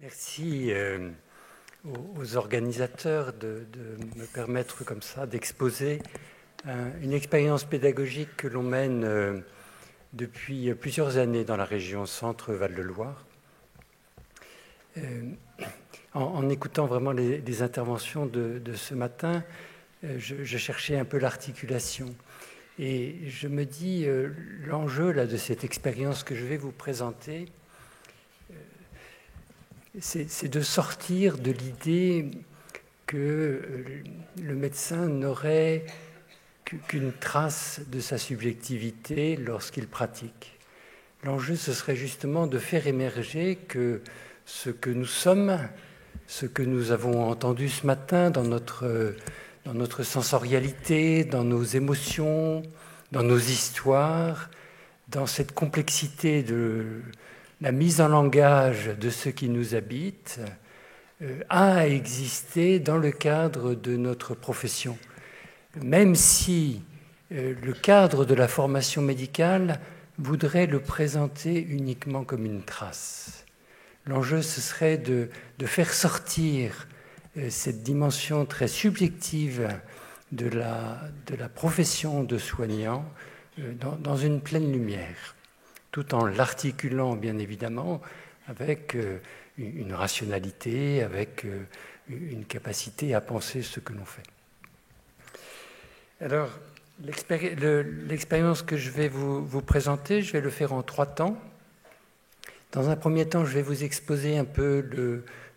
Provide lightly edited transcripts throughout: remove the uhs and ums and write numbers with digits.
Merci aux organisateurs de me permettre comme ça d'exposer une expérience pédagogique que l'on mène depuis plusieurs années dans la région Centre-Val de Loire. En écoutant vraiment les interventions de ce matin, je cherchais un peu l'articulation. Et je me dis, l'enjeu là, de cette expérience que je vais vous présenter, c'est de sortir de l'idée que le médecin n'aurait qu'une trace de sa subjectivité lorsqu'il pratique. L'enjeu, ce serait justement de faire émerger que ce que nous sommes, ce que nous avons entendu ce matin dans notre sensorialité, dans nos émotions, dans nos histoires, dans cette complexité de la mise en langage de ce qui nous habite, a existé dans le cadre de notre profession. Même si le cadre de la formation médicale voudrait le présenter uniquement comme une trace. L'enjeu, ce serait de faire sortir cette dimension très subjective de la profession de soignant dans une pleine lumière, tout en l'articulant bien évidemment avec une rationalité, avec une capacité à penser ce que l'on fait. Alors, l'expérience que je vais vous présenter, je vais le faire en 3 temps. Dans un premier temps, je vais vous exposer un peu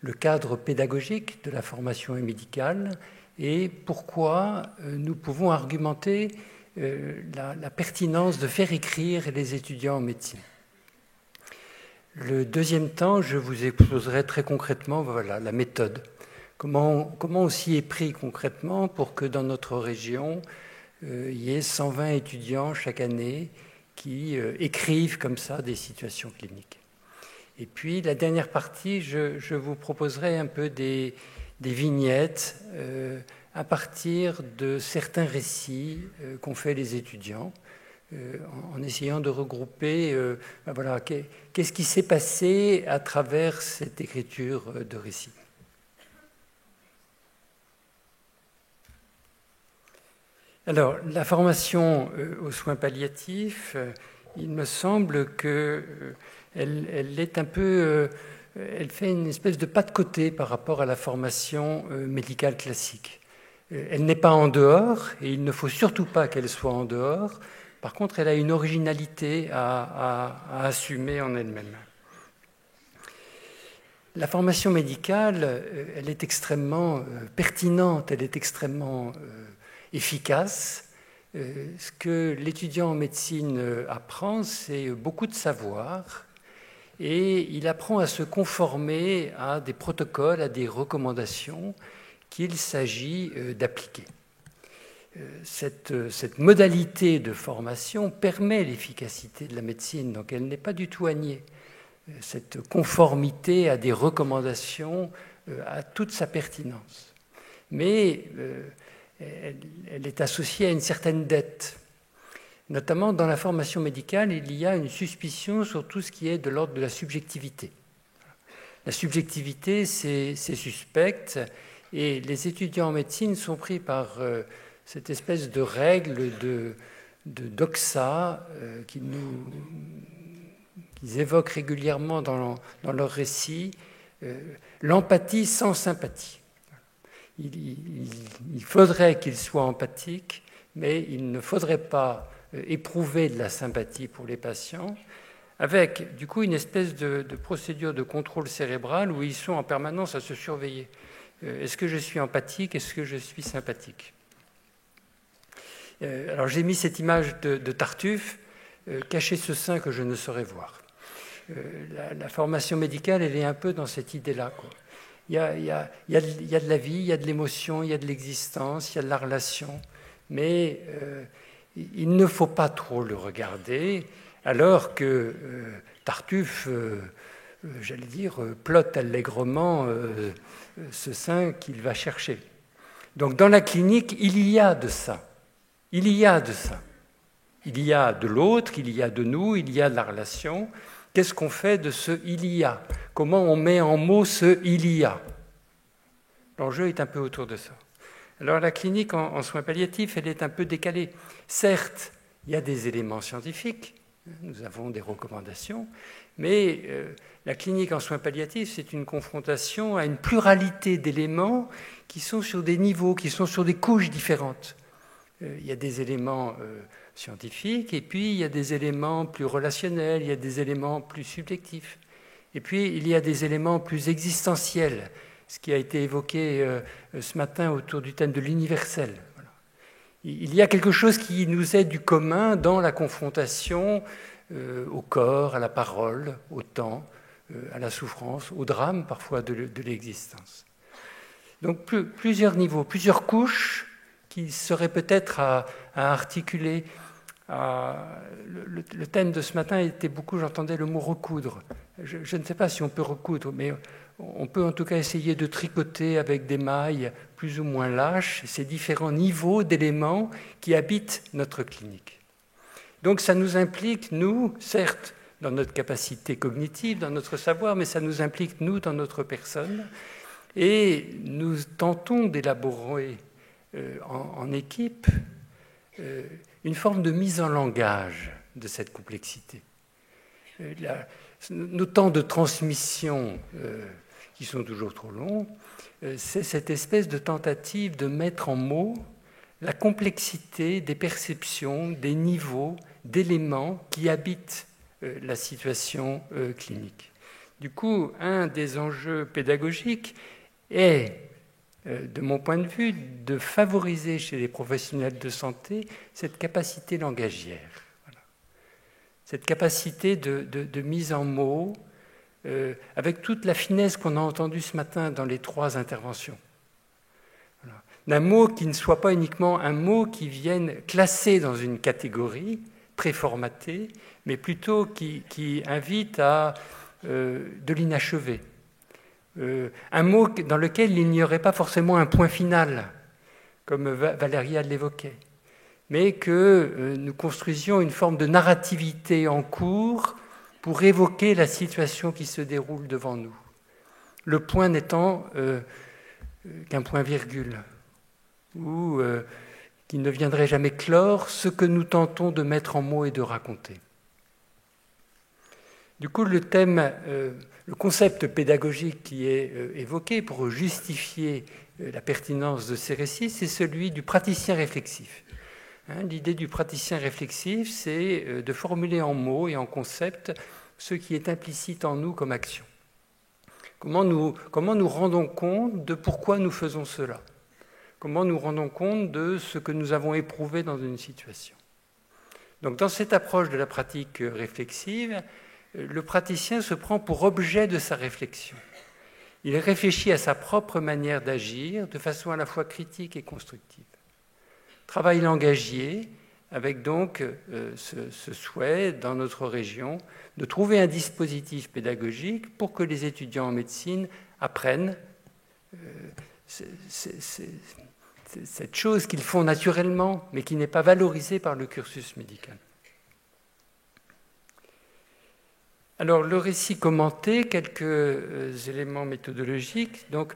le cadre pédagogique de la formation médicale et pourquoi nous pouvons argumenter la pertinence de faire écrire les étudiants en médecine. Le deuxième temps, je vous exposerai très concrètement la méthode. Comment on s'y est pris concrètement pour que dans notre région, il y ait 120 étudiants chaque année qui écrivent comme ça des situations cliniques. Et puis la dernière partie, je vous proposerai un peu des vignettes à partir de certains récits qu'ont fait les étudiants, en essayant de regrouper qu'est-ce qui s'est passé à travers cette écriture de récits. Alors, la formation aux soins palliatifs, il me semble qu'elle est un peu, elle fait une espèce de pas de côté par rapport à la formation médicale classique. Elle n'est pas en dehors, et il ne faut surtout pas qu'elle soit en dehors. Par contre, elle a une originalité à assumer en elle-même. La formation médicale, elle est extrêmement pertinente, elle est extrêmement efficace. Ce que l'étudiant en médecine apprend, c'est beaucoup de savoir, et il apprend à se conformer à des protocoles, à des recommandations qu'il s'agit d'appliquer. Cette modalité de formation permet l'efficacité de la médecine, donc elle n'est pas du tout à nier. Cette conformité à des recommandations a toute sa pertinence. Mais elle est associée à une certaine dette. Notamment dans la formation médicale, il y a une suspicion sur tout ce qui est de l'ordre de la subjectivité. La subjectivité, c'est suspect, et les étudiants en médecine sont pris par cette espèce de règle de doxa qu'ils évoquent régulièrement dans leurs récits, l'empathie sans sympathie. Il faudrait qu'ils soient empathiques, mais il ne faudrait pas éprouver de la sympathie pour les patients, avec du coup une espèce de procédure de contrôle cérébral où ils sont en permanence à se surveiller. Est-ce que je suis empathique? Est-ce que je suis sympathique? Alors j'ai mis cette image de Tartuffe, cacher ce sein que je ne saurais voir. La formation médicale, elle est un peu dans cette idée-là, quoi. Il y a de la vie, il y a de l'émotion, il y a de l'existence, il y a de la relation, mais il ne faut pas trop le regarder, alors que Tartuffe, j'allais dire, plotte allègrement ce sein qu'il va chercher. Donc dans la clinique, il y a de ça. Il y a de ça. Il y a de l'autre, il y a de nous, il y a de la relation. Qu'est-ce qu'on fait de ce « il y a » ? Comment on met en mots ce « il y a » ? L'enjeu est un peu autour de ça. Alors la clinique en soins palliatifs, elle est un peu décalée. Certes, il y a des éléments scientifiques, nous avons des recommandations, mais la clinique en soins palliatifs, c'est une confrontation à une pluralité d'éléments qui sont sur des niveaux, qui sont sur des couches différentes. Il y a des éléments scientifiques, et puis il y a des éléments plus relationnels, il y a des éléments plus subjectifs. Et puis il y a des éléments plus existentiels, ce qui a été évoqué ce matin autour du thème de l'universel. Voilà. Il y a quelque chose qui nous est du commun dans la confrontation au corps, à la parole, au temps, à la souffrance, au drame parfois de l'existence. Donc plusieurs niveaux, plusieurs couches qui seraient peut-être à articuler. Le thème de ce matin était beaucoup, j'entendais le mot recoudre. Je ne sais pas si on peut recoudre, mais on peut en tout cas essayer de tricoter avec des mailles plus ou moins lâches ces différents niveaux d'éléments qui habitent notre clinique. Donc ça nous implique, nous, certes, dans notre capacité cognitive, dans notre savoir, mais ça nous implique, nous, dans notre personne. Et nous tentons d'élaborer en équipe une forme de mise en langage de cette complexité. Nos temps de transmission, qui sont toujours trop longs, c'est cette espèce de tentative de mettre en mots la complexité des perceptions, des niveaux, d'éléments qui habitent la situation clinique. Du coup, un des enjeux pédagogiques est, de mon point de vue, de favoriser chez les professionnels de santé cette capacité langagière. Voilà. Cette capacité de mise en mots, avec toute la finesse qu'on a entendue ce matin dans les 3 interventions. Voilà. D'un mot qui ne soit pas uniquement un mot qui vienne classer dans une catégorie préformatée, mais plutôt qui invite à de l'inachevé. Un mot dans lequel il n'y aurait pas forcément un point final, comme Valéria l'évoquait, mais que nous construisions une forme de narrativité en cours pour évoquer la situation qui se déroule devant nous. Le point n'étant qu'un point-virgule, ou qui ne viendrait jamais clore ce que nous tentons de mettre en mots et de raconter. Du coup, le thème, le concept pédagogique qui est évoqué pour justifier la pertinence de ces récits, c'est celui du praticien réflexif. L'idée du praticien réflexif, c'est de formuler en mots et en concepts ce qui est implicite en nous comme action. Comment nous rendons compte de pourquoi nous faisons cela ? Comment nous rendons compte de ce que nous avons éprouvé dans une situation ? Donc, dans cette approche de la pratique réflexive, le praticien se prend pour objet de sa réflexion. Il réfléchit à sa propre manière d'agir de façon à la fois critique et constructive. Travail langagier, avec donc ce souhait dans notre région de trouver un dispositif pédagogique pour que les étudiants en médecine apprennent cette chose qu'ils font naturellement, mais qui n'est pas valorisée par le cursus médical. Alors, le récit commenté, quelques éléments méthodologiques. Donc,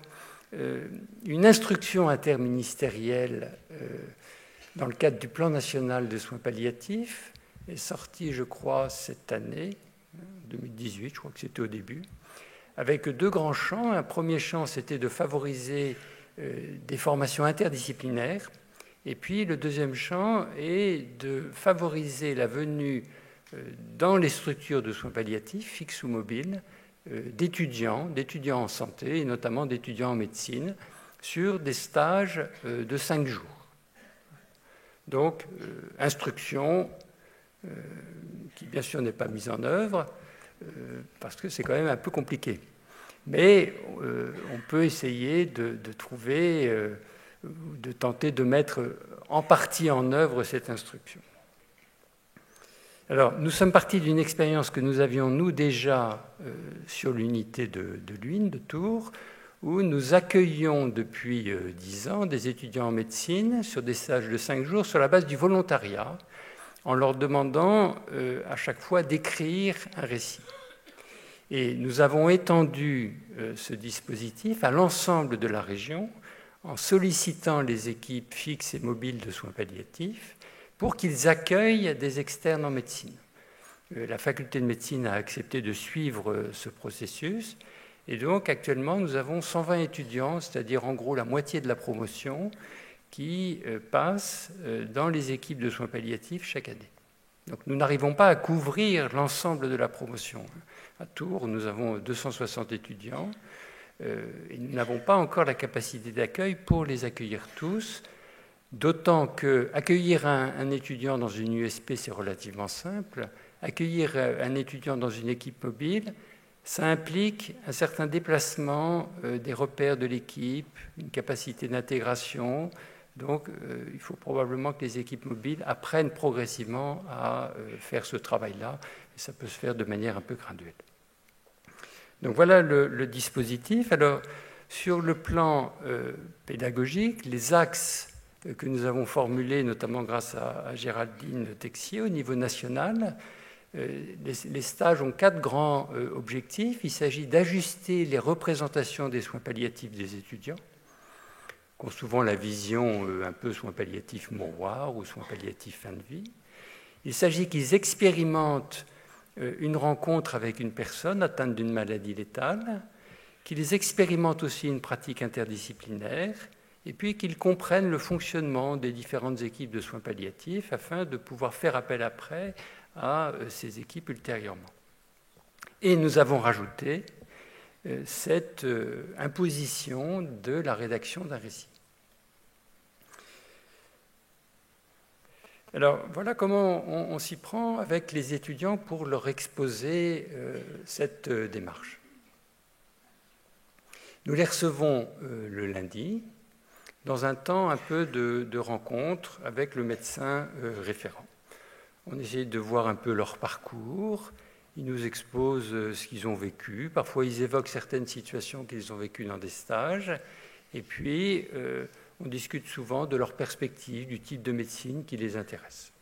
une instruction interministérielle dans le cadre du plan national de soins palliatifs est sortie, je crois, cette année, 2018, je crois que c'était au début, avec 2 grands champs. Un premier champ, c'était de favoriser des formations interdisciplinaires. Et puis, le deuxième champ est de favoriser la venue dans les structures de soins palliatifs, fixes ou mobiles, d'étudiants en santé et notamment d'étudiants en médecine sur des stages de 5 jours. Donc, instruction qui bien sûr n'est pas mise en œuvre parce que c'est quand même un peu compliqué. Mais on peut essayer de trouver, de tenter de mettre en partie en œuvre cette instruction. Alors, nous sommes partis d'une expérience que nous avions, nous, déjà sur l'unité de l'UIN, de Tours, où nous accueillions depuis 10 ans des étudiants en médecine sur des stages de 5 jours sur la base du volontariat, en leur demandant à chaque fois d'écrire un récit. Et nous avons étendu ce dispositif à l'ensemble de la région en sollicitant les équipes fixes et mobiles de soins palliatifs pour qu'ils accueillent des externes en médecine. La faculté de médecine a accepté de suivre ce processus. Et donc, actuellement, nous avons 120 étudiants, c'est-à-dire en gros la moitié de la promotion, qui passent dans les équipes de soins palliatifs chaque année. Donc, nous n'arrivons pas à couvrir l'ensemble de la promotion. À Tours, nous avons 260 étudiants et nous n'avons pas encore la capacité d'accueil pour les accueillir tous, d'autant qu'accueillir un étudiant dans une USP, c'est relativement simple. Accueillir un étudiant dans une équipe mobile, ça implique un certain déplacement des repères de l'équipe, une capacité d'intégration. Donc, il faut probablement que les équipes mobiles apprennent progressivement à faire ce travail-là. Et ça peut se faire de manière un peu graduelle. Donc, voilà le dispositif. Alors, sur le plan pédagogique, les axes que nous avons formulés, notamment grâce à Géraldine Texier au niveau national, les stages ont 4 grands objectifs. Il s'agit d'ajuster les représentations des soins palliatifs des étudiants, qui ont souvent la vision un peu soins palliatifs mouroir ou soins palliatifs fin de vie. Il s'agit qu'ils expérimentent une rencontre avec une personne atteinte d'une maladie létale, qu'ils expérimentent aussi une pratique interdisciplinaire, et puis qu'ils comprennent le fonctionnement des différentes équipes de soins palliatifs afin de pouvoir faire appel après à ces équipes ultérieurement. Et nous avons rajouté cette imposition de la rédaction d'un récit. Alors, voilà comment on s'y prend avec les étudiants pour leur exposer cette démarche. Nous les recevons le lundi, dans un temps un peu de rencontre avec le médecin référent. On essaie de voir un peu leur parcours. Ils nous exposent ce qu'ils ont vécu. Parfois, ils évoquent certaines situations qu'ils ont vécues dans des stages. Et puis, on discute souvent de leur perspective, du type de médecine qui les intéresse.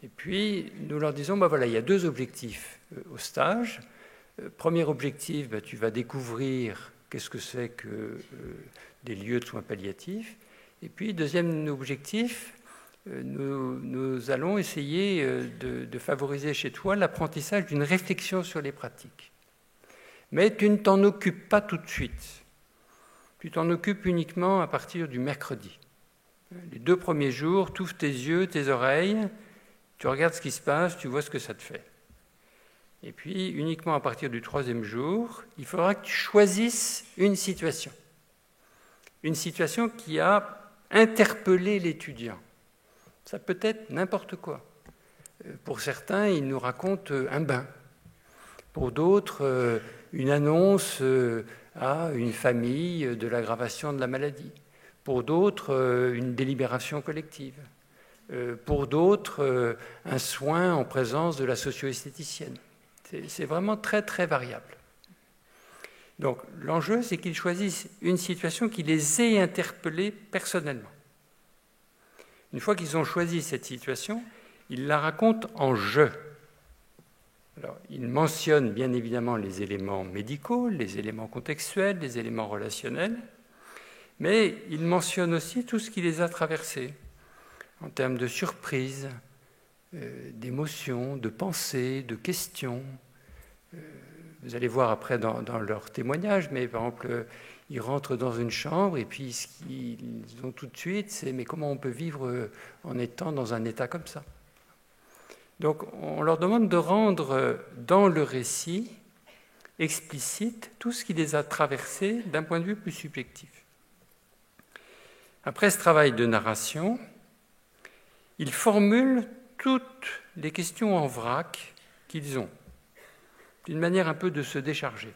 Et puis, nous leur disons, voilà, il y a 2 objectifs au stage. Premier objectif, tu vas découvrir qu'est-ce que c'est que des lieux de soins palliatifs. Et puis, deuxième objectif, nous allons essayer de favoriser chez toi l'apprentissage d'une réflexion sur les pratiques. Mais tu ne t'en occupes pas tout de suite. Tu t'en occupes uniquement à partir du mercredi. Les 2 premiers jours, tu ouvres tes yeux, tes oreilles, tu regardes ce qui se passe, tu vois ce que ça te fait. Et puis, uniquement à partir du 3e jour, il faudra que tu choisisses une situation. Une situation qui a interpellé l'étudiant. Ça peut être n'importe quoi. Pour certains, ils nous racontent un bain. Pour d'autres, une annonce à une famille de l'aggravation de la maladie. Pour d'autres, une délibération collective. Pour d'autres, un soin en présence de la socio-esthéticienne. C'est vraiment très, très variable. Donc, l'enjeu, c'est qu'ils choisissent une situation qui les ait interpellés personnellement. Une fois qu'ils ont choisi cette situation, ils la racontent en jeu. Alors, ils mentionnent bien évidemment les éléments médicaux, les éléments contextuels, les éléments relationnels, mais ils mentionnent aussi tout ce qui les a traversés, en termes de surprise, d'émotions, de pensées, de questions. Vous allez voir après dans leur témoignage, mais par exemple, ils rentrent dans une chambre et puis ce qu'ils ont tout de suite, c'est « mais comment on peut vivre en étant dans un état comme ça ?» Donc, on leur demande de rendre dans le récit explicite tout ce qui les a traversés d'un point de vue plus subjectif. Après ce travail de narration, ils formulent toutes les questions en vrac qu'ils ont, d'une manière un peu de se décharger.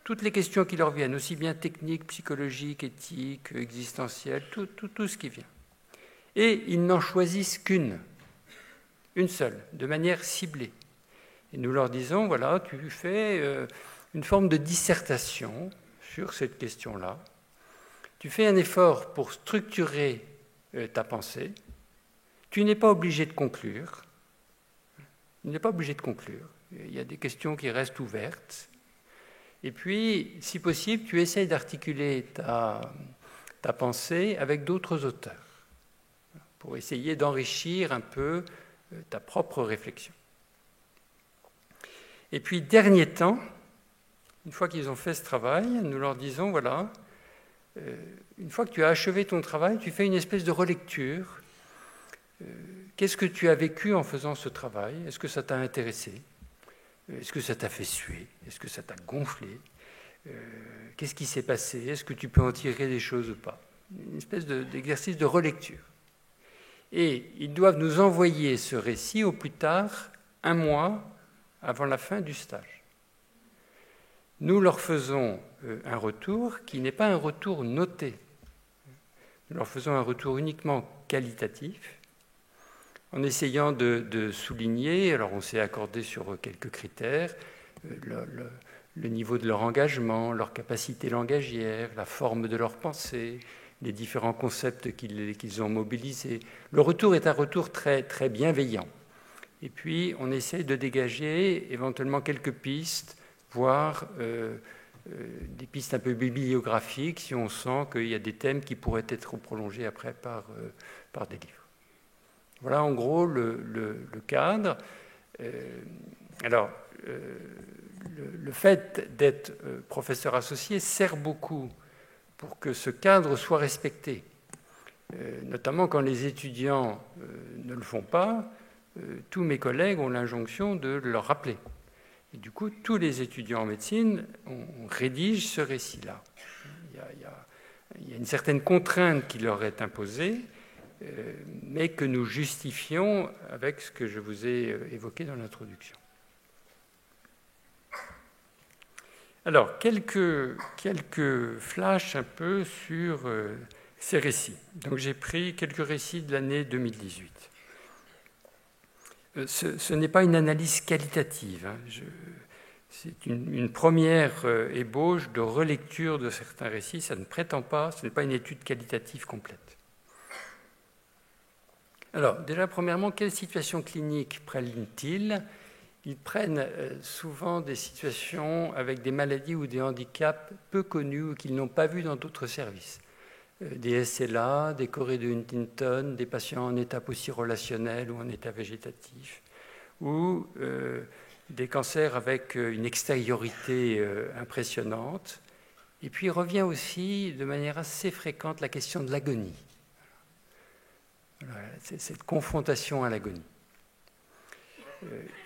Toutes les questions qui leur viennent, aussi bien techniques, psychologiques, éthiques, existentielles, tout ce qui vient. Et ils n'en choisissent qu'une seule, de manière ciblée. Et nous leur disons, voilà, tu fais une forme de dissertation sur cette question-là. Tu fais un effort pour structurer ta pensée. Tu n'es pas obligé de conclure. Tu n'es pas obligé de conclure. Il y a des questions qui restent ouvertes. Et puis, si possible, tu essayes d'articuler ta pensée avec d'autres auteurs pour essayer d'enrichir un peu ta propre réflexion. Et puis, dernier temps, une fois qu'ils ont fait ce travail, nous leur disons, voilà, une fois que tu as achevé ton travail, tu fais une espèce de relecture. Qu'est-ce que tu as vécu en faisant ce travail? Est-ce que ça t'a intéressé? Est-ce que ça t'a fait suer? Est-ce que ça t'a gonflé? Qu'est-ce qui s'est passé? Est-ce que tu peux en tirer des choses ou pas? Une espèce d'exercice de relecture. Et ils doivent nous envoyer ce récit au plus tard 1 mois avant la fin du stage. Nous leur faisons un retour qui n'est pas un retour noté. Nous leur faisons un retour uniquement qualitatif, en essayant de souligner, alors on s'est accordé sur quelques critères, le niveau de leur engagement, leur capacité langagière, la forme de leur pensée, les différents concepts qu'ils ont mobilisés. Le retour est un retour très, très bienveillant. Et puis, on essaie de dégager éventuellement quelques pistes, voire des pistes un peu bibliographiques, si on sent qu'il y a des thèmes qui pourraient être prolongés après par des livres. Voilà en gros le cadre. Alors, le fait d'être professeur associé sert beaucoup pour que ce cadre soit respecté, notamment quand les étudiants ne le font pas. Tous mes collègues ont l'injonction de leur rappeler. Et du coup, tous les étudiants en médecine, on rédige ce récit-là. Il y a une certaine contrainte qui leur est imposée, mais que nous justifions avec ce que je vous ai évoqué dans l'introduction. Alors, quelques flashs un peu sur ces récits. Donc, j'ai pris quelques récits de l'année 2018. Ce n'est pas une analyse qualitative. C'est une première ébauche de relecture de certains récits. Ça ne prétend pas, ce n'est pas une étude qualitative complète. Alors, déjà, premièrement, quelle situation clinique prennent-ils? Ils prennent souvent des situations avec des maladies ou des handicaps peu connus ou qu'ils n'ont pas vus dans d'autres services. Des SLA, des chorées de Huntington, des patients en état aussi relationnel ou en état végétatif, ou des cancers avec une extériorité impressionnante. Et puis revient aussi de manière assez fréquente la question de l'agonie. Voilà, c'est cette confrontation à l'agonie.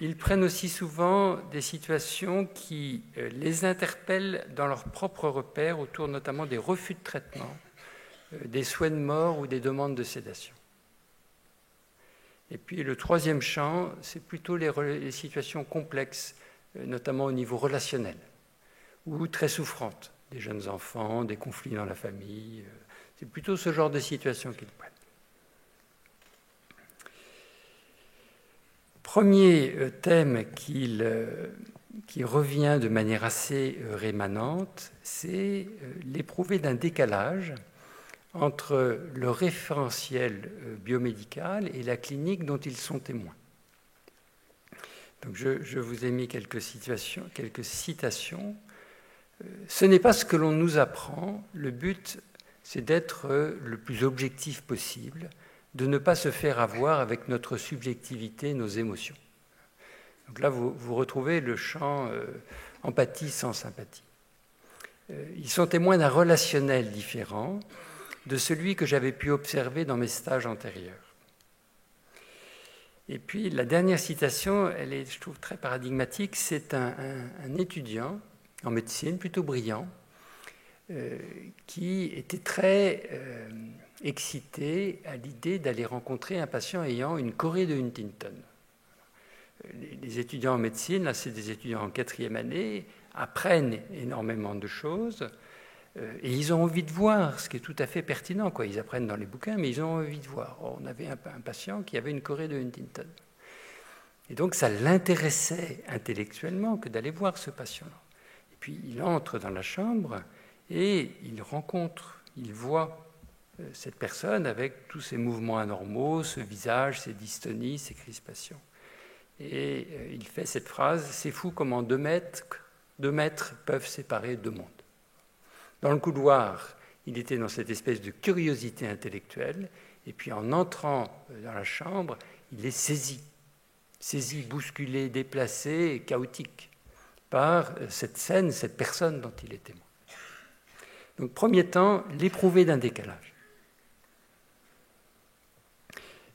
Ils prennent aussi souvent des situations qui les interpellent dans leurs propres repères, autour notamment des refus de traitement, des souhaits de mort ou des demandes de sédation. Et puis le troisième champ, c'est plutôt les situations complexes, notamment au niveau relationnel, ou très souffrantes, des jeunes enfants, des conflits dans la famille. C'est plutôt ce genre de situation qu'ils prennent. Premier thème qui revient de manière assez rémanente, c'est l'éprouvé d'un décalage entre le référentiel biomédical et la clinique dont ils sont témoins. Donc je vous ai mis quelques citations. Ce n'est pas ce que l'on nous apprend. Le but, c'est d'être le plus objectif possible, de ne pas se faire avoir avec notre subjectivité, nos émotions. Donc là, vous retrouvez le champ empathie sans sympathie. Ils sont témoins d'un relationnel différent de celui que j'avais pu observer dans mes stages antérieurs. Et puis la dernière citation, elle est, je trouve, très paradigmatique. C'est un étudiant en médecine, plutôt brillant, qui était très excité à l'idée d'aller rencontrer un patient ayant une chorée de Huntington. Les étudiants en médecine, là c'est des étudiants en 4e année, apprennent énormément de choses et ils ont envie de voir, ce qui est tout à fait pertinent, quoi. Ils apprennent dans les bouquins, mais ils ont envie de voir. Or, on avait un patient qui avait une chorée de Huntington. Et donc ça l'intéressait intellectuellement que d'aller voir ce patient-là. Et puis il entre dans la chambre et il voit cette personne avec tous ses mouvements anormaux, ce visage, ses dystonies, ses crispations. Et il fait cette phrase « C'est fou comment 2 mètres peuvent séparer 2 mondes ». Dans le couloir, il était dans cette espèce de curiosité intellectuelle, et puis en entrant dans la chambre, il est saisi, bousculé, déplacé, chaotique, par cette scène, cette personne dont il est témoin. Donc, premier temps, l'éprouvé d'un décalage.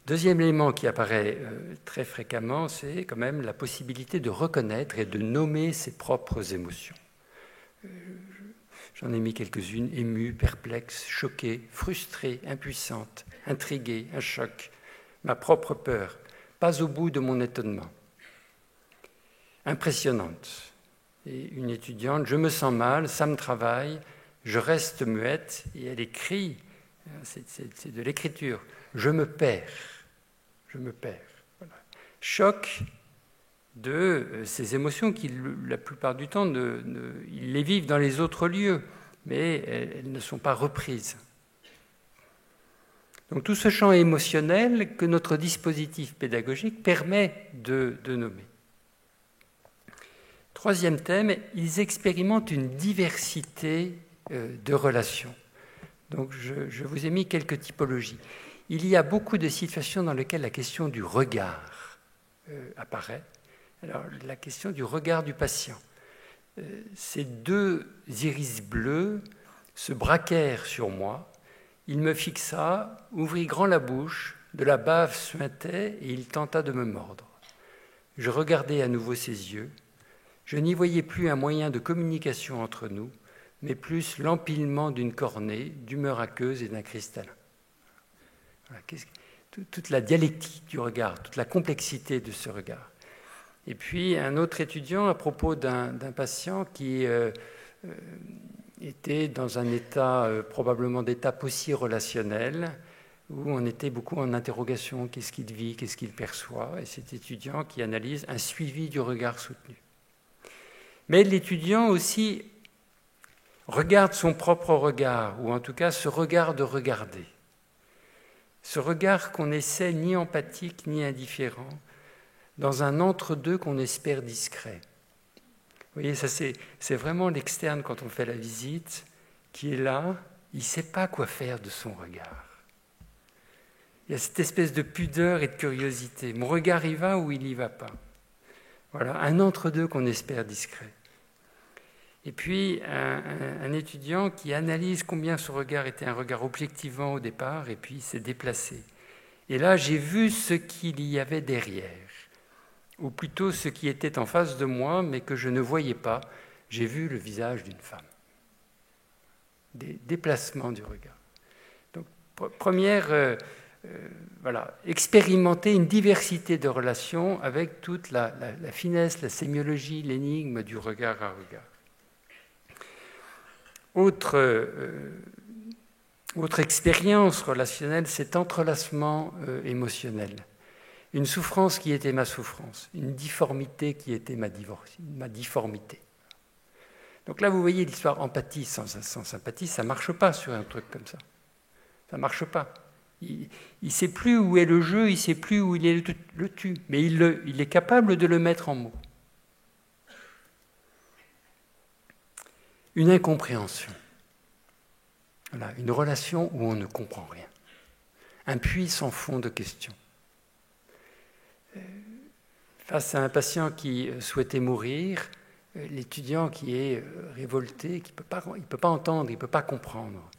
Deuxième élément qui apparaît très fréquemment, c'est quand même la possibilité de reconnaître et de nommer ses propres émotions. J'en ai mis quelques-unes: émue, perplexe, choquée, frustrée, impuissante, intriguée, un choc, ma propre peur, pas au bout de mon étonnement, impressionnante. Et une étudiante: je me sens mal, ça me travaille, je reste muette, et elle écrit, c'est de l'écriture, je me perds. Voilà. Choc de ces émotions qui, la plupart du temps, ils les vivent dans les autres lieux, mais elles ne sont pas reprises. Donc tout ce champ émotionnel que notre dispositif pédagogique permet de nommer. Troisième thème, ils expérimentent une diversité de relations. Donc je vous ai mis quelques typologies. Il y a beaucoup de situations dans lesquelles la question du regard apparaît. Alors, la question du regard du patient. Ces 2 iris bleus se braquèrent sur moi. Il me fixa, ouvrit grand la bouche, de la bave suintait et il tenta de me mordre. Je regardais à nouveau ses yeux. Je n'y voyais plus un moyen de communication entre nous, mais plus l'empilement d'une cornée, d'humeur aqueuse et d'un cristallin. Voilà, toute la dialectique du regard, toute la complexité de ce regard. Et puis un autre étudiant à propos d'un patient qui était dans un état, probablement d'étape aussi relationnel, où on était beaucoup en interrogation, qu'est-ce qu'il vit, qu'est-ce qu'il perçoit, et cet étudiant qui analyse un suivi du regard soutenu. Mais l'étudiant aussi regarde son propre regard, ou en tout cas ce regard de regarder. Ce regard qu'on essaie ni empathique ni indifférent, dans un entre-deux qu'on espère discret. Vous voyez, ça c'est vraiment l'externe quand on fait la visite, qui est là, il ne sait pas quoi faire de son regard. Il y a cette espèce de pudeur et de curiosité. Mon regard y va ou il n'y va pas. Voilà, un entre-deux qu'on espère discret. Et puis, un étudiant qui analyse combien ce regard était un regard objectivant au départ, et puis s'est déplacé. Et là, j'ai vu ce qu'il y avait derrière, ou plutôt ce qui était en face de moi, mais que je ne voyais pas. J'ai vu le visage d'une femme. Des déplacements du regard. Donc, première, expérimenter une diversité de relations avec toute la finesse, la sémiologie, l'énigme du regard à regard. Autre expérience relationnelle, cet entrelacement émotionnel. Une souffrance qui était ma souffrance, une difformité qui était ma difformité. Donc là, vous voyez l'histoire empathie sans sympathie, ça ne marche pas sur un truc comme ça. Ça ne marche pas. Il ne sait plus où est le jeu, il ne sait plus où il est le tu, mais il est capable de le mettre en mots. Une incompréhension. Voilà, une relation où on ne comprend rien. Un puits sans fond de questions. Face à un patient qui souhaitait mourir, l'étudiant qui est révolté, qui il ne peut pas entendre, il ne peut pas comprendre.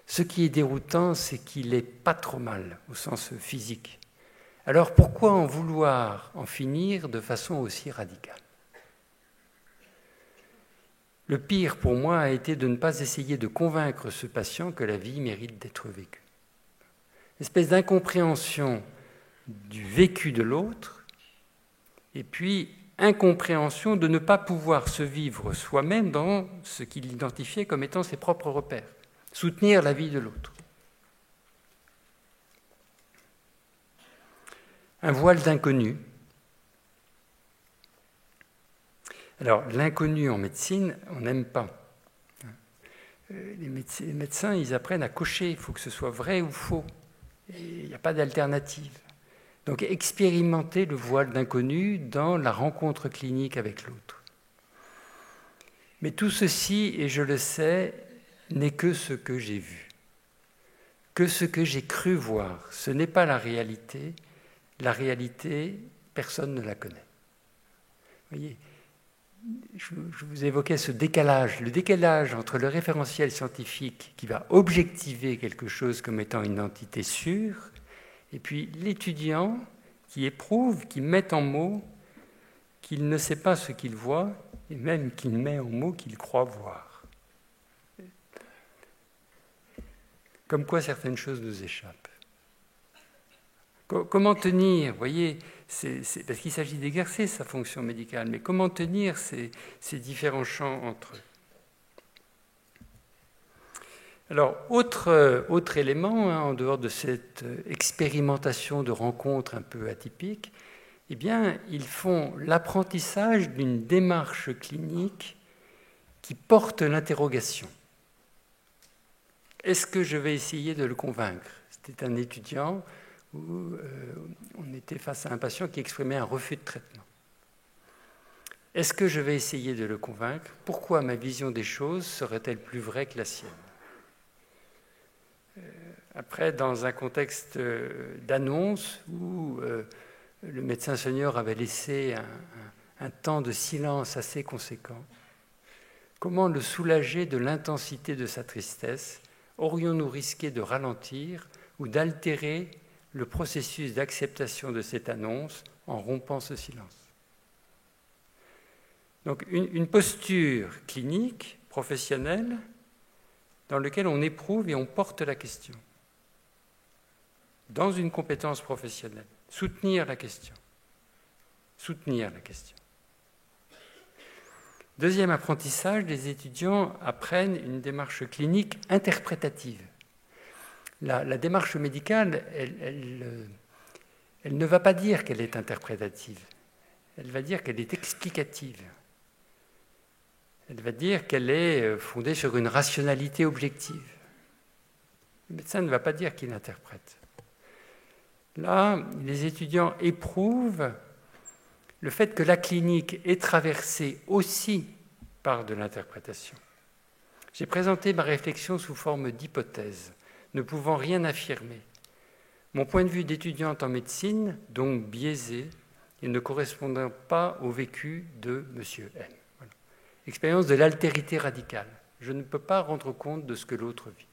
Ce qui est déroutant, c'est qu'il n'est pas trop mal, au sens physique. Alors pourquoi en vouloir en finir de façon aussi radicale ? Le pire pour moi a été de ne pas essayer de convaincre ce patient que la vie mérite d'être vécue. Une espèce d'incompréhension du vécu de l'autre, et puis incompréhension de ne pas pouvoir se vivre soi-même dans ce qu'il identifiait comme étant ses propres repères, soutenir la vie de l'autre. Un voile d'inconnu. Alors, l'inconnu en médecine, on n'aime pas. Les médecins, ils apprennent à cocher, il faut que ce soit vrai ou faux. Il n'y a pas d'alternative. Donc expérimenter le voile d'inconnu dans la rencontre clinique avec l'autre. Mais tout ceci, et je le sais, n'est que ce que j'ai vu, que ce que j'ai cru voir. Ce n'est pas la réalité. La réalité, personne ne la connaît. Vous voyez, je vous évoquais ce décalage, le décalage entre le référentiel scientifique qui va objectiver quelque chose comme étant une entité sûre, et puis l'étudiant qui éprouve, qui met en mots qu'il ne sait pas ce qu'il voit, et même qu'il met en mots qu'il croit voir. Comme quoi certaines choses nous échappent. Comment tenir, vous voyez, parce qu'il s'agit d'exercer sa fonction médicale, mais comment tenir ces différents champs entre eux? Alors, autre élément, en dehors de cette expérimentation de rencontres un peu atypiques, eh bien, ils font l'apprentissage d'une démarche clinique qui porte l'interrogation. Est-ce que je vais essayer de le convaincre? C'était un étudiant où on était face à un patient qui exprimait un refus de traitement. Est-ce que je vais essayer de le convaincre? Pourquoi ma vision des choses serait-elle plus vraie que la sienne? Après, dans un contexte d'annonce où le médecin senior avait laissé un temps de silence assez conséquent, comment le soulager de l'intensité de sa tristesse? Aurions-nous risqué de ralentir ou d'altérer le processus d'acceptation de cette annonce en rompant ce silence? Donc une posture clinique, professionnelle, dans laquelle on éprouve et on porte la question. Dans une compétence professionnelle, soutenir la question. Soutenir la question. Deuxième apprentissage, les étudiants apprennent une démarche clinique interprétative. La démarche médicale, elle ne va pas dire qu'elle est interprétative. Elle va dire qu'elle est explicative. Elle va dire qu'elle est fondée sur une rationalité objective. Le médecin ne va pas dire qu'il interprète. Là, les étudiants éprouvent le fait que la clinique est traversée aussi par de l'interprétation. J'ai présenté ma réflexion sous forme d'hypothèse, ne pouvant rien affirmer. Mon point de vue d'étudiante en médecine, donc biaisé, et ne correspondant pas au vécu de M. M. Voilà. Expérience de l'altérité radicale. Je ne peux pas rendre compte de ce que l'autre vit.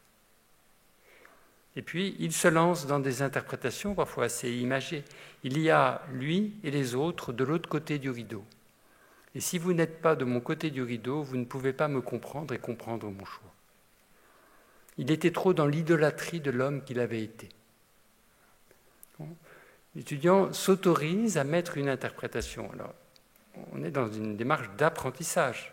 Et puis, il se lance dans des interprétations parfois assez imagées. Il y a lui et les autres de l'autre côté du rideau. Et si vous n'êtes pas de mon côté du rideau, vous ne pouvez pas me comprendre et comprendre mon choix. Il était trop dans l'idolâtrie de l'homme qu'il avait été. L'étudiant s'autorise à mettre une interprétation. Alors, on est dans une démarche d'apprentissage.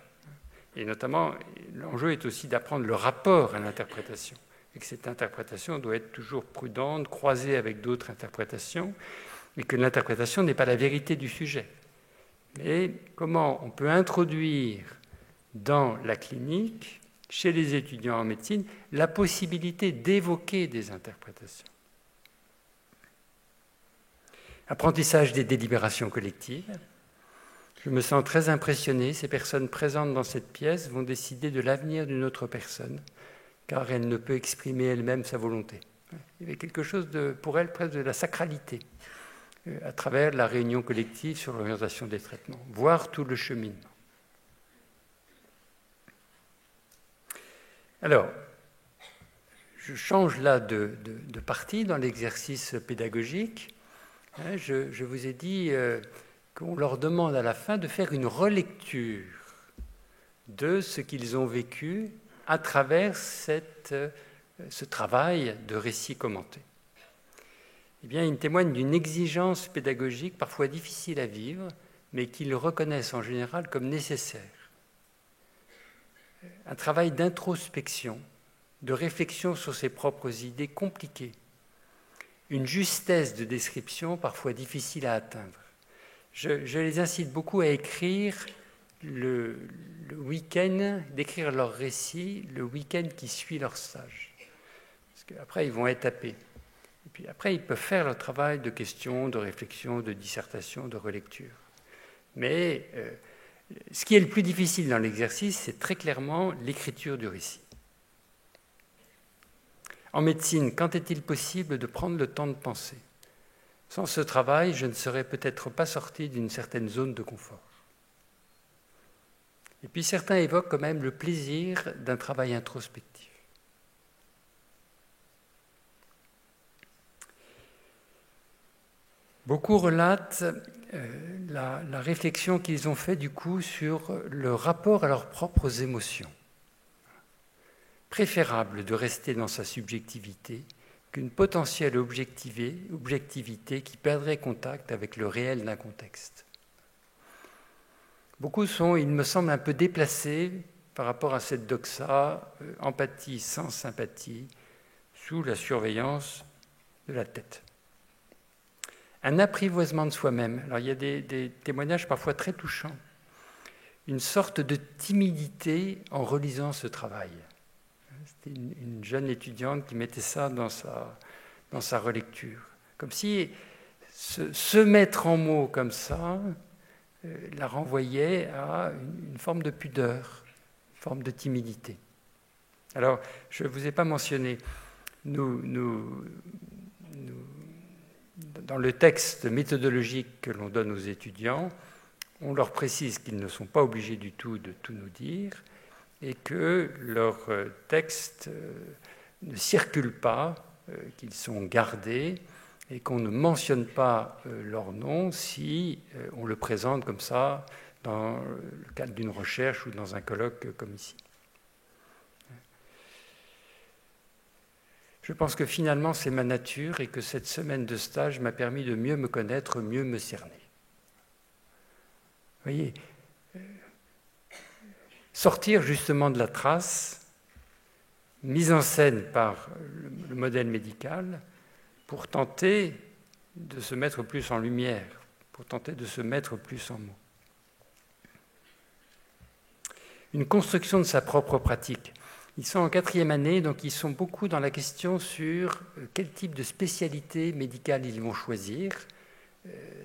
Et notamment, l'enjeu est aussi d'apprendre le rapport à l'interprétation. Et que cette interprétation doit être toujours prudente, croisée avec d'autres interprétations, et que l'interprétation n'est pas la vérité du sujet. Mais comment on peut introduire dans la clinique, chez les étudiants en médecine, la possibilité d'évoquer des interprétations. Apprentissage des délibérations collectives. Je me sens très impressionné. Ces personnes présentes dans cette pièce vont décider de l'avenir d'une autre personne, car elle ne peut exprimer elle-même sa volonté. Il y avait quelque chose pour elle presque de la sacralité à travers la réunion collective sur l'orientation des traitements, voir tout le cheminement. Alors, je change là de partie dans l'exercice pédagogique. Je vous ai dit qu'on leur demande à la fin de faire une relecture de ce qu'ils ont vécu à travers ce travail de récit commenté. Eh bien, ils témoignent d'une exigence pédagogique parfois difficile à vivre, mais qu'ils reconnaissent en général comme nécessaire. Un travail d'introspection, de réflexion sur ses propres idées compliquées, une justesse de description parfois difficile à atteindre. Je les incite beaucoup à écrire le week-end, d'écrire leur récit le week-end qui suit leur stage. Parce qu'après, ils vont être tapés. Et puis après, ils peuvent faire leur travail de questions, de réflexion, de dissertation, de relecture. Mais ce qui est le plus difficile dans l'exercice, c'est très clairement l'écriture du récit. En médecine, quand est-il possible de prendre le temps de penser ? Sans ce travail, je ne serais peut-être pas sorti d'une certaine zone de confort. Et puis certains évoquent quand même le plaisir d'un travail introspectif. Beaucoup relatent la réflexion qu'ils ont faite du coup sur le rapport à leurs propres émotions. Préférable de rester dans sa subjectivité qu'une potentielle objectivité qui perdrait contact avec le réel d'un contexte. Beaucoup sont, il me semble, un peu déplacés par rapport à cette doxa, empathie sans sympathie, sous la surveillance de la tête. Un apprivoisement de soi-même. Alors il y a des témoignages parfois très touchants. Une sorte de timidité en relisant ce travail. C'était une jeune étudiante qui mettait ça dans sa relecture. Comme si se mettre en mots comme ça la renvoyait à une forme de pudeur, une forme de timidité. Alors, je ne vous ai pas mentionné, nous, dans le texte méthodologique que l'on donne aux étudiants, on leur précise qu'ils ne sont pas obligés du tout de tout nous dire et que leurs textes ne circulent pas, qu'ils sont gardés et qu'on ne mentionne pas leur nom si on le présente comme ça dans le cadre d'une recherche ou dans un colloque comme ici. Je pense que finalement c'est ma nature et que cette semaine de stage m'a permis de mieux me connaître, mieux me cerner. Vous voyez, sortir justement de la trace, mise en scène par le modèle médical, pour tenter de se mettre plus en lumière, pour tenter de se mettre plus en mots. Une construction de sa propre pratique. Ils sont en 4e année, donc ils sont beaucoup dans la question sur quel type de spécialité médicale ils vont choisir,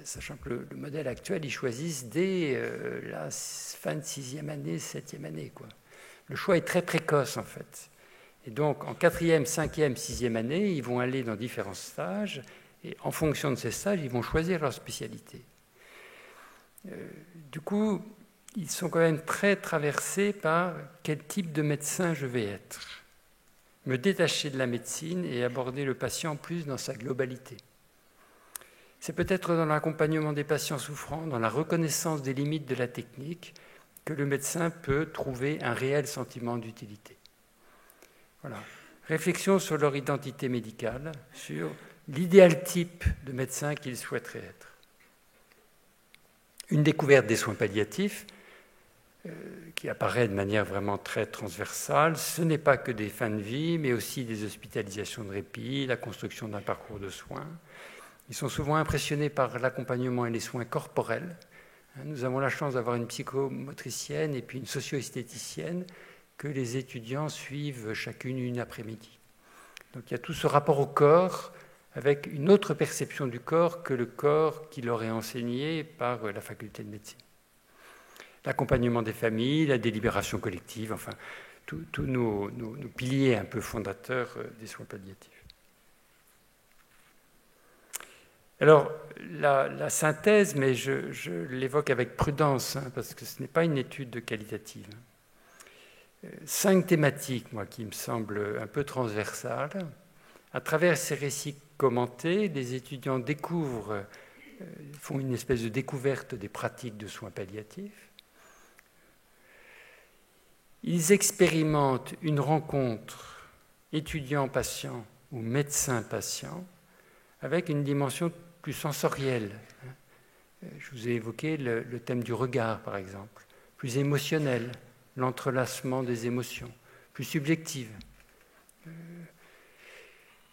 sachant que le modèle actuel, ils choisissent dès la fin de 6e année, 7e année, quoi. Le choix est très précoce, en fait. Et donc, en 4e, 5e, 6e année, ils vont aller dans différents stages, et en fonction de ces stages, ils vont choisir leur spécialité. Du coup, ils sont quand même très traversés par quel type de médecin je vais être. Me détacher de la médecine et aborder le patient plus dans sa globalité. C'est peut-être dans l'accompagnement des patients souffrants, dans la reconnaissance des limites de la technique, que le médecin peut trouver un réel sentiment d'utilité. Voilà. Réflexion sur leur identité médicale, sur l'idéal type de médecin qu'ils souhaiteraient être. Une découverte des soins palliatifs, qui apparaît de manière vraiment très transversale. Ce n'est pas que des fins de vie, mais aussi des hospitalisations de répit, la construction d'un parcours de soins. Ils sont souvent impressionnés par l'accompagnement et les soins corporels. Nous avons la chance d'avoir une psychomotricienne et puis une socio-esthéticienne que les étudiants suivent chacune une après-midi. Donc il y a tout ce rapport au corps avec une autre perception du corps que le corps qui leur est enseigné par la faculté de médecine. L'accompagnement des familles, la délibération collective, enfin, tous nos piliers un peu fondateurs des soins palliatifs. Alors, la synthèse, mais je l'évoque avec prudence, parce que ce n'est pas une étude qualitative. 5 thématiques, moi, qui me semblent un peu transversales. À travers ces récits commentés, les étudiants découvrent, font une espèce de découverte des pratiques de soins palliatifs. Ils expérimentent une rencontre étudiant-patient ou médecin-patient avec une dimension plus sensorielle. Je vous ai évoqué le thème du regard, par exemple, plus émotionnel, l'entrelacement des émotions, plus subjective.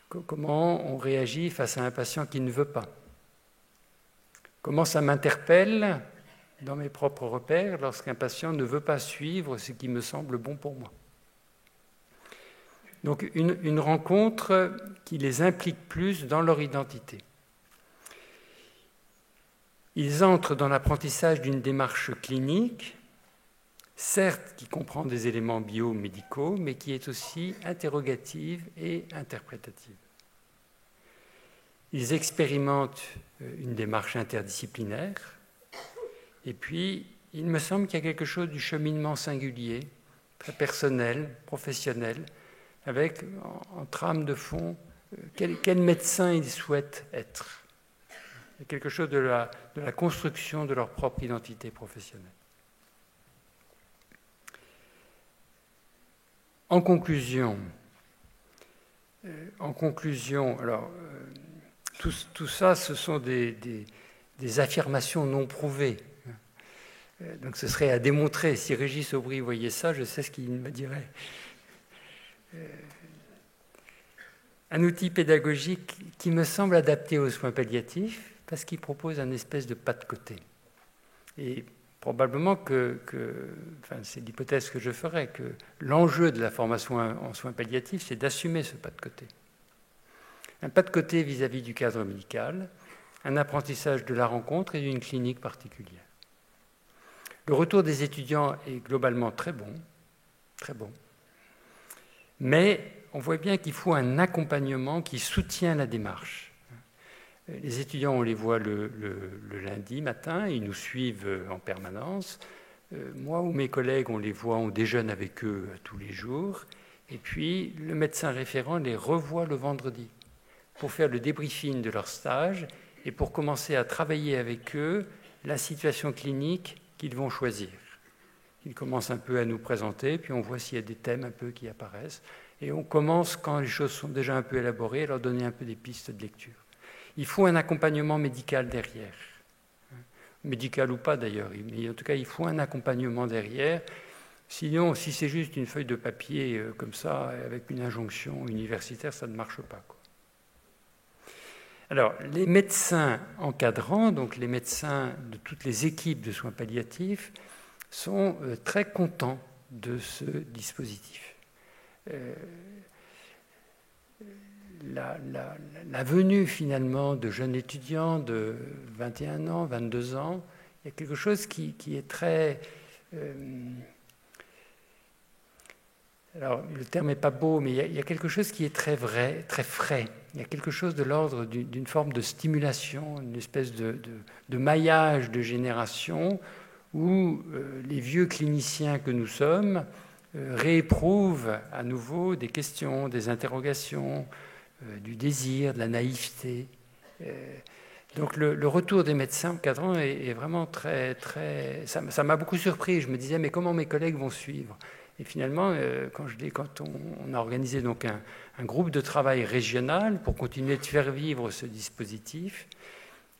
Comment on réagit face à un patient qui ne veut pas? Comment ça m'interpelle dans mes propres repères lorsqu'un patient ne veut pas suivre ce qui me semble bon pour moi? Donc une rencontre qui les implique plus dans leur identité. Ils entrent dans l'apprentissage d'une démarche clinique, certes qui comprend des éléments biomédicaux, mais qui est aussi interrogative et interprétative. Ils expérimentent une démarche interdisciplinaire, et puis il me semble qu'il y a quelque chose du cheminement singulier, très personnel, professionnel, avec en trame de fond quel médecin ils souhaitent être. Il y a quelque chose de la construction de leur propre identité professionnelle. En conclusion, alors, tout ça, ce sont des affirmations non prouvées. Donc ce serait à démontrer. Si Régis Aubry voyait ça, je sais ce qu'il me dirait. Un outil pédagogique qui me semble adapté aux soins palliatifs parce qu'il propose un espèce de pas de côté. Et probablement c'est l'hypothèse que je ferais, que l'enjeu de la formation en soins palliatifs, c'est d'assumer ce pas de côté. Un pas de côté vis-à-vis du cadre médical, un apprentissage de la rencontre et d'une clinique particulière. Le retour des étudiants est globalement très bon, mais on voit bien qu'il faut un accompagnement qui soutient la démarche. Les étudiants, on les voit le lundi matin, ils nous suivent en permanence. Moi ou mes collègues, on les voit, on déjeune avec eux tous les jours. Et puis, le médecin référent les revoit le vendredi pour faire le débriefing de leur stage et pour commencer à travailler avec eux la situation clinique qu'ils vont choisir. Ils commencent un peu à nous présenter, puis on voit s'il y a des thèmes un peu qui apparaissent. Et on commence, quand les choses sont déjà un peu élaborées, à leur donner un peu des pistes de lecture. Il faut un accompagnement médical derrière. Médical ou pas d'ailleurs, mais en tout cas, il faut un accompagnement derrière. Sinon, si c'est juste une feuille de papier comme ça, avec une injonction universitaire, ça ne marche pas, quoi. Alors, les médecins encadrants, donc les médecins de toutes les équipes de soins palliatifs, sont très contents de ce dispositif. La venue finalement de jeunes étudiants de 21 ans, 22 ans, il y a quelque chose qui est très... alors le terme n'est pas beau, mais il y a quelque chose qui est très vrai, très frais. Il y a quelque chose de l'ordre d'une forme de stimulation, une espèce de maillage de génération où les vieux cliniciens que nous sommes rééprouvent à nouveau des questions, des interrogations, du désir, de la naïveté. Donc le retour des médecins encadrants est vraiment très... Ça m'a beaucoup surpris. Je me disais, mais comment mes collègues vont suivre ? Et finalement, quand on a organisé donc un groupe de travail régional pour continuer de faire vivre ce dispositif,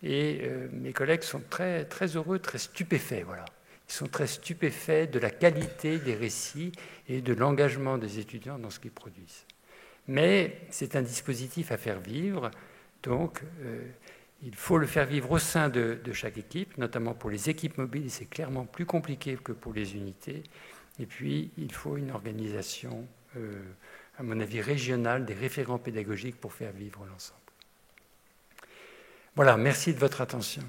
et mes collègues sont très, très heureux, très stupéfaits. Voilà. Ils sont très stupéfaits de la qualité des récits et de l'engagement des étudiants dans ce qu'ils produisent. Mais c'est un dispositif à faire vivre, donc il faut le faire vivre au sein de chaque équipe, notamment pour les équipes mobiles, c'est clairement plus compliqué que pour les unités. Et puis, il faut une organisation, à mon avis, régionale, des référents pédagogiques pour faire vivre l'ensemble. Voilà, merci de votre attention.